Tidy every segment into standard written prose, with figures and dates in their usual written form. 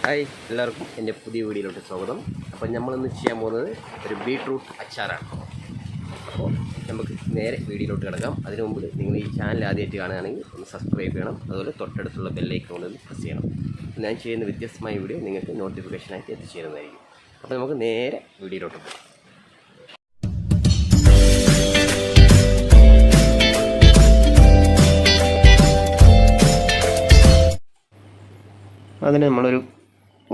Hi എല്ലാവർക്കും എൻ്റെ പുതിയ വീഡിയോയിലോട്ട് സ്വാഗതം. അപ്പോൾ നമ്മളിന്ന് ചെയ്യാൻ പോകുന്നത് ഒരു ബീട്രൂട്ട് അച്ചാറാണ്. അപ്പോൾ നമുക്ക് നേരെ വീഡിയോയിലോട്ട് കിടക്കാം. അതിനു മുമ്പ് നിങ്ങൾ ഈ ചാനൽ ആദ്യമായിട്ട് കാണുകയാണെങ്കിൽ ഒന്ന് സബ്സ്ക്രൈബ് ചെയ്യണം. അതുപോലെ തൊട്ടടുത്തുള്ള ബെല്ലൈക്കൺ ഒന്ന് പ്രസ് ചെയ്യണം. ഞാൻ ചെയ്യുന്ന വ്യത്യസ്തമായ വീഡിയോ നിങ്ങൾക്ക് നോട്ടിഫിക്കേഷനായിട്ട് എത്തിച്ചേരുന്നതായിരിക്കും. അപ്പോൾ നമുക്ക് നേരെ വീഡിയോയിലോട്ട് പോകാം. അതിന് നമ്മളൊരു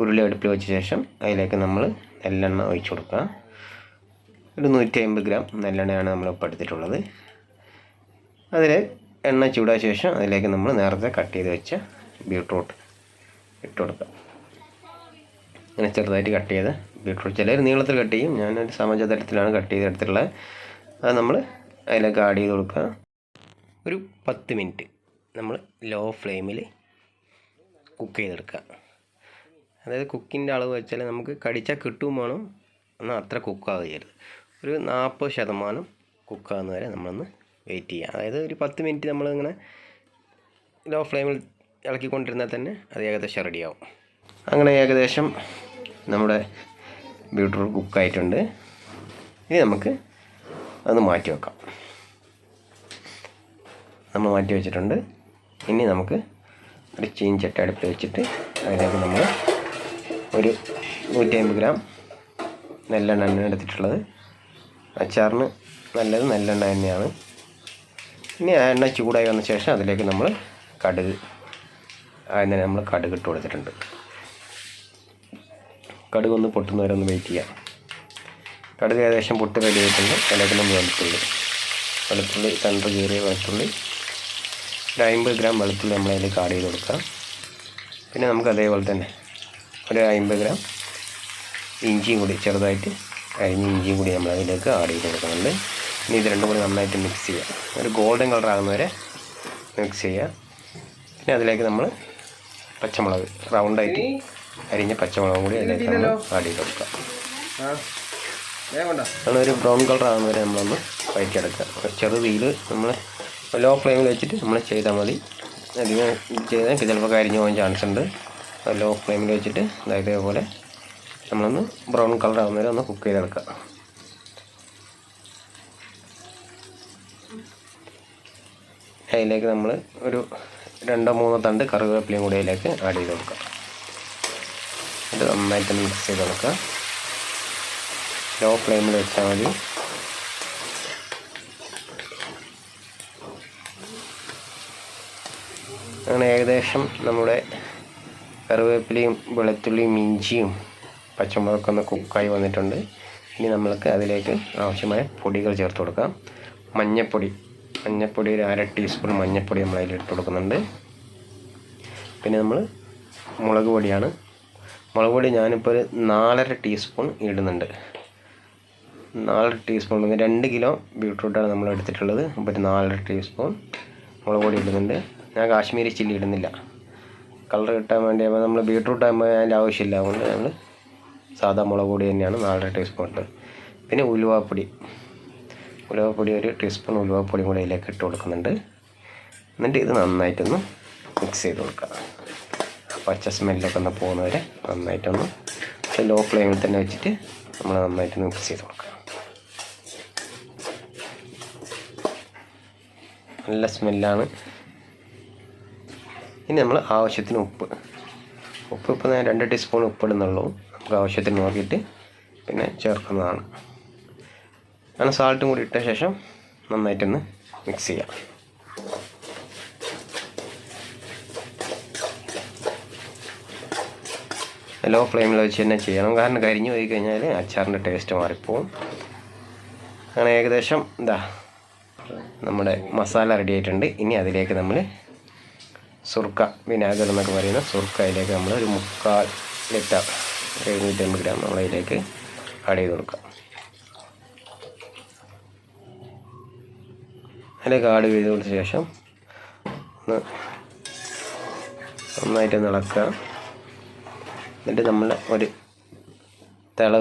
ഉരുളി അടുപ്പിൽ വെച്ച ശേഷം അതിലേക്ക് നമ്മൾ നെല്ലെണ്ണ ഒഴിച്ചു കൊടുക്കുക. ഒരു 150 ഗ്രാം നെല്ലെണ്ണയാണ് നമ്മളിപ്പോൾ എടുത്തിട്ടുള്ളത്. അതിൽ എണ്ണ ചൂടായ ശേഷം അതിലേക്ക് നമ്മൾ നേരത്തെ കട്ട് ചെയ്ത് വെച്ച ബീട്രൂട്ട് ഇട്ട് കൊടുക്കുക. അങ്ങനെ ചെറുതായിട്ട് കട്ട് ചെയ്ത് ബീട്രൂട്ട് ചിലർ നീളത്തിൽ കട്ട് ചെയ്യും, ഞാനൊരു സമചതുരത്തിലാണ് കട്ട് ചെയ്തെടുത്തിട്ടുള്ളത്. അത് നമ്മൾ അതിലേക്ക് ആഡ് ചെയ്ത് കൊടുക്കുക. ഒരു 10 മിനിറ്റ് നമ്മൾ ലോ ഫ്ലെയിമിൽ കുക്ക് ചെയ്തെടുക്കുക. അതായത് കുക്കിൻ്റെ അളവ് വെച്ചാൽ നമുക്ക് കടിച്ചാൽ കിട്ടും വേണം, എന്നാൽ അത്ര കുക്കാകരുത്. ഒരു 40% കുക്കാകുന്ന വരെ നമ്മളൊന്ന് വെയിറ്റ് ചെയ്യുക. അതായത് ഒരു 10 മിനിറ്റ് നമ്മളിങ്ങനെ ലോ ഫ്ലെയിമിൽ ഇളക്കിക്കൊണ്ടിരുന്നാൽ തന്നെ അത് ഏകദേശം റെഡിയാവും. അങ്ങനെ ഏകദേശം നമ്മുടെ ബീട്രൂട്ട് കുക്കായിട്ടുണ്ട്. ഇനി നമുക്ക് അത് മാറ്റി വെക്കാം. നമ്മൾ മാറ്റി വെച്ചിട്ടുണ്ട്. ഇനി നമുക്ക് ഒരു ചീനച്ചട്ടി അടുപ്പിൽ വെച്ചിട്ട് അതിലേക്ക് നമ്മൾ ഒരു 150 ഗ്രാം നെല്ലെണ്ണ എടുത്തിട്ടുള്ളത്. അച്ചാറിന് നല്ലത് നെല്ലെണ്ണ തന്നെയാണ്. ഇനി ആ എണ്ണ ചൂടായി വന്ന ശേഷം അതിലേക്ക് നമ്മൾ കടുക് ഇട്ട് കൊടുത്തിട്ടുണ്ട്. കടുക് ഒന്ന് പൊട്ടുന്നവരെ ഒന്ന് വെയിറ്റ് ചെയ്യാം. കടുക് ഏകദേശം പൊട്ട് റെഡി ആയിട്ടുണ്ട്. അതിലേക്ക് നമ്മൾ വെളുത്തുള്ളി തണ്ട് കീറിയ വെളുത്തുള്ളി ഒരു 50 ഗ്രാം വെളുത്തുള്ളി നമ്മൾ അതിലേക്ക് ആഡ് ചെയ്ത് കൊടുക്കാം. പിന്നെ നമുക്ക് അതേപോലെ തന്നെ ഒരു 50 ഗ്രാം ഇഞ്ചിയും കൂടി ചെറുതായിട്ട് അരിഞ്ഞ ഇഞ്ചിയും കൂടി നമ്മൾ അതിലേക്ക് ആഡ് ചെയ്ത് കൊടുക്കുന്നുണ്ട്. ഇനി ഇത് രണ്ടും കൂടി നന്നായിട്ട് മിക്സ് ചെയ്യുക. ഒരു ഗോൾഡൻ കളർ ആകുന്നവരെ മിക്സ് ചെയ്യുക. പിന്നെ അതിലേക്ക് നമ്മൾ പച്ചമുളക് റൗണ്ടായിട്ട് അരിഞ്ഞ പച്ചമുളകും കൂടി അതിലേക്ക് നമ്മൾ ആഡ് ചെയ്ത് കൊടുക്കുക. ഒരു ബ്രൗൺ കളർ ആകുന്നവരെ നമ്മളൊന്ന് വഴറ്റിയെടുക്കുക. ചെറുതീയിൽ നമ്മൾ ലോ ഫ്ലെയിമിൽ വെച്ചിട്ട് നമ്മൾ ചെയ്താൽ മതി. അധികം ചെയ്താൽ ചിലപ്പോൾ കരിഞ്ഞു പോകാൻ ചാൻസ് ഉണ്ട്. ലോ ഫ്ലെയിമിൽ വെച്ചിട്ട് ഇതേപോലെ നമ്മളൊന്ന് ബ്രൗൺ കളർ ആകുന്നവരെ ഒന്ന് കുക്ക് ചെയ്തെടുക്കുക. അതിലേക്ക് നമ്മൾ ഒരു 2-3 തണ്ട് കറിവേപ്പിലയും കൂടി അതിലേക്ക് ആഡ് ചെയ്ത് കൊടുക്കുക. ഇത് നന്നായിട്ട് മിക്സ് ചെയ്ത് കൊടുക്കുക. ലോ ഫ്ലെയിമിൽ വെച്ചാൽ മതി. അങ്ങനെ ഏകദേശം നമ്മുടെ കറിവേപ്പിലയും വെളുത്തുള്ളിയും ഇഞ്ചിയും പച്ചമുളകൊക്കെ ഒന്ന് കുക്കായി വന്നിട്ടുണ്ട്. ഇനി നമ്മൾക്ക് അതിലേക്ക് ആവശ്യമായ പൊടികൾ ചേർത്ത് കൊടുക്കാം. മഞ്ഞൾപ്പൊടി ഒരു 1/2 ടീസ്പൂൺ മഞ്ഞൾപ്പൊടി നമ്മൾ അതിൽ ഇട്ട് കൊടുക്കുന്നുണ്ട്. പിന്നെ നമ്മൾ മുളക് പൊടി ഞാനിപ്പോൾ ഒരു 4.5 ടീസ്പൂൺ ഇടുന്നുണ്ട്. 4 ടീസ്പൂൺ 2 കിലോ ബീട്രൂട്ടാണ് നമ്മൾ എടുത്തിട്ടുള്ളത്. അപ്പോൾ ഒരു 4.5 ടീസ്പൂൺ മുളക് പൊടി ഇടുന്നുണ്ട്. ഞാൻ കാശ്മീരി ചില്ലി ഇടുന്നില്ല, കളർ കിട്ടാൻ വേണ്ടി. അപ്പോൾ നമ്മൾ ബീട്രൂട്ട് ആകുമ്പോൾ അതിൻ്റെ ആവശ്യമില്ല, അതുകൊണ്ട് നമ്മൾ സാധാ മുളക് പൊടി തന്നെയാണ് 4.5 ടീസ്പൂൺ ഇട്ടത്. പിന്നെ ഉലുവാപ്പൊടി ഒരു ടീസ്പൂൺ ഉലുവാപ്പൊടി കൂടി അതിലേക്ക് ഇട്ട് കൊടുക്കുന്നുണ്ട്. എന്നിട്ട് ഇത് നന്നായിട്ടൊന്ന് മിക്സ് ചെയ്ത് കൊടുക്കുക. പച്ച സ്മെല്ലൊക്കെ ഒന്ന് പോകുന്നവരെ നന്നായിട്ടൊന്ന് ലോ ഫ്ലെയിമിൽ തന്നെ വെച്ചിട്ട് നമ്മൾ നന്നായിട്ട് മിക്സ് ചെയ്ത് കൊടുക്കുക. നല്ല സ്മെല്ലാണ്. ഇനി നമ്മൾ ആവശ്യത്തിന് ഉപ്പ് ഇപ്പോൾ ഞാൻ 2 ടീസ്പൂൺ ഉപ്പിടുന്നുള്ളൂ. നമുക്ക് ആവശ്യത്തിന് നോക്കിയിട്ട് പിന്നെ ചേർക്കുന്നതാണ്. അങ്ങനെ സാൾട്ടും കൂടി ഇട്ട ശേഷം നന്നായിട്ടൊന്ന് മിക്സ് ചെയ്യാം. ലോ ഫ്ലെയിമിൽ വെച്ച് തന്നെ ചെയ്യണം, കാരണം കരിഞ്ഞു പോയി കഴിഞ്ഞാൽ അച്ചാറിൻ്റെ ടേസ്റ്റ് മാറിപ്പോവും. അങ്ങനെ ഏകദേശം നമ്മുടെ മസാല റെഡി ആയിട്ടുണ്ട്. ഇനി അതിലേക്ക് നമ്മൾ സുർക്ക, വിനാഗർ എന്നൊക്കെ പറയുന്ന സുർക്ക അതിലേക്ക് നമ്മൾ ഒരു 3/4 ലിറ്റർ 750 ഗ്രാം നമ്മൾ അതിലേക്ക് ആഡ് ചെയ്ത് കൊടുക്കാം. അതിലേക്ക് ആഡ് ചെയ്ത് കൊടുത്ത ശേഷം നന്നായിട്ട് ഇളക്കുക. എന്നിട്ട് നമ്മൾ ഒരു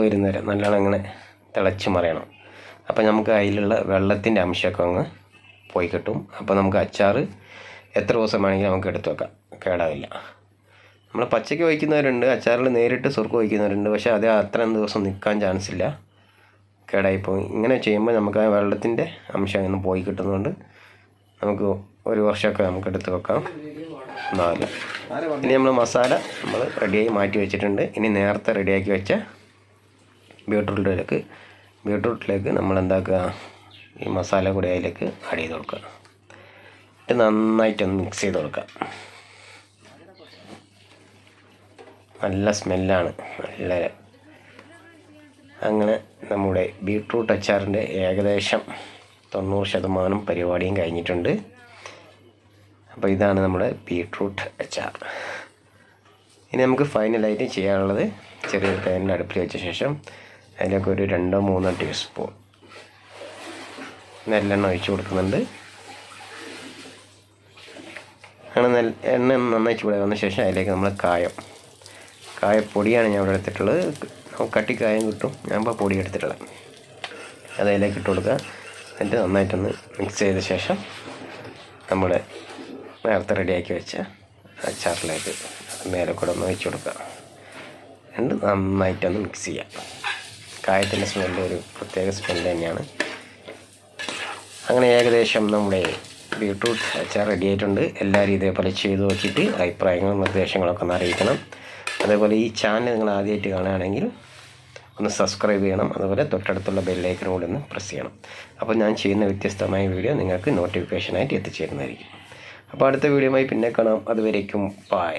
വരുന്നവരെ നല്ലോണം ഇങ്ങനെ തിളച്ച് മറിയണം. അപ്പോൾ നമുക്ക് അതിലുള്ള വെള്ളത്തിൻ്റെ അംശമൊക്കെ അങ്ങ് പോയി കിട്ടും. അപ്പോൾ നമുക്ക് അച്ചാർ എത്ര ദിവസം വേണമെങ്കിലും നമുക്ക് എടുത്ത് വെക്കാം, കേടാവില്ല. നമ്മൾ പച്ചയ്ക്ക് വയ്ക്കുന്നവരുണ്ട്, അച്ചാറിൽ നേരിട്ട് സുർക്ക് വയ്ക്കുന്നവരുണ്ട്. പക്ഷേ അത് അത്രയും ദിവസം നിൽക്കാൻ ചാൻസ് ഇല്ല, കേടായിപ്പോയി. ഇങ്ങനെ ചെയ്യുമ്പോൾ നമുക്ക് ആ വെള്ളത്തിൻ്റെ അംശം ഇങ്ങനെ പോയി കിട്ടുന്നതുകൊണ്ട് നമുക്ക് 1 വർഷമൊക്കെ നമുക്ക് എടുത്ത് വെക്കാം. എന്നാലും ഇനി നമ്മൾ മസാല നമ്മൾ റെഡിയായി മാറ്റി വെച്ചിട്ടുണ്ട്. ഇനി നേരത്തെ റെഡിയാക്കി വെച്ച ബീട്രൂട്ടിലേക്ക് നമ്മൾ എന്താക്കുക, ഈ മസാല കൂടി അതിലേക്ക് ആഡ് ചെയ്ത് കൊടുക്കുക. എന്നിട്ട് നന്നായിട്ടൊന്ന് മിക്സ് ചെയ്ത് കൊടുക്കുക. നല്ല സ്മെല്ലാണ്, നല്ല. അങ്ങനെ നമ്മുടെ ബീട്രൂട്ട് അച്ചാറിൻ്റെ ഏകദേശം 90% പരിപാടിയും കഴിഞ്ഞിട്ടുണ്ട്. അപ്പോൾ ഇതാണ് നമ്മുടെ ബീട്രൂട്ട് അച്ചാർ. ഇനി നമുക്ക് ഫൈനലായിട്ട് ചെയ്യാനുള്ളത്, ചെറിയൊരു പാനിൽ അടുപ്പിൽ വെച്ച ശേഷം അതിലേക്ക് ഒരു 2-3 ടീസ്പൂൺ നെല്ലെണ്ണ ഒഴിച്ച് കൊടുക്കുന്നുണ്ട്. അങ്ങനെ എണ്ണ നന്നായി ചൂടായി വന്ന ശേഷം അതിലേക്ക് നമ്മൾ കായപ്പൊടിയാണ് ഞാൻ ഇവിടെ എടുത്തിട്ടുള്ളത്. കട്ടിക്കായം കിട്ടും, ഞാൻ ഇപ്പോൾ പൊടി എടുത്തിട്ടുള്ളത്. അത് അതിലേക്ക് ഇട്ട് കൊടുക്കുക. എന്നിട്ട് നന്നായിട്ടൊന്ന് മിക്സ് ചെയ്ത ശേഷം നമ്മൾ നേരത്തെ റെഡിയാക്കി വെച്ച അച്ചാറിലേക്ക് മേലെ കൂടെ ഒന്ന് ഒഴിച്ച് കൊടുക്കുക. എന്നിട്ട് നന്നായിട്ടൊന്ന് മിക്സ് ചെയ്യാം. കായത്തിൻ്റെ സ്മെല്ല് ഒരു പ്രത്യേക സ്മെല്ല് തന്നെയാണ്. അങ്ങനെ ഏകദേശം നമ്മുടെ ബീട്രൂട്ട് അച്ചാർ റെഡി ആയിട്ടുണ്ട്. എല്ലാവരും ഇതേപോലെ ചെയ്ത് നോക്കിയിട്ട് അഭിപ്രായങ്ങളും നിർദ്ദേശങ്ങളൊക്കെ ഒന്ന് അറിയിക്കണം. അതേപോലെ ഈ ചാനൽ നിങ്ങൾ ആദ്യമായിട്ട് കാണുകയാണെങ്കിൽ ഒന്ന് സബ്സ്ക്രൈബ് ചെയ്യണം. അതുപോലെ തൊട്ടടുത്തുള്ള ബെല്ലൈക്കൺ കൂടി ഒന്ന് പ്രസ് ചെയ്യണം. അപ്പോൾ ഞാൻ ചെയ്യുന്ന വ്യത്യസ്തമായ വീഡിയോ നിങ്ങൾക്ക് നോട്ടിഫിക്കേഷനായിട്ട് എത്തിച്ചേരുന്നതായിരിക്കും. അപ്പോൾ അടുത്ത വീഡിയോയുമായി പിന്നെ കാണാം. അതുവരേക്കും ബൈ.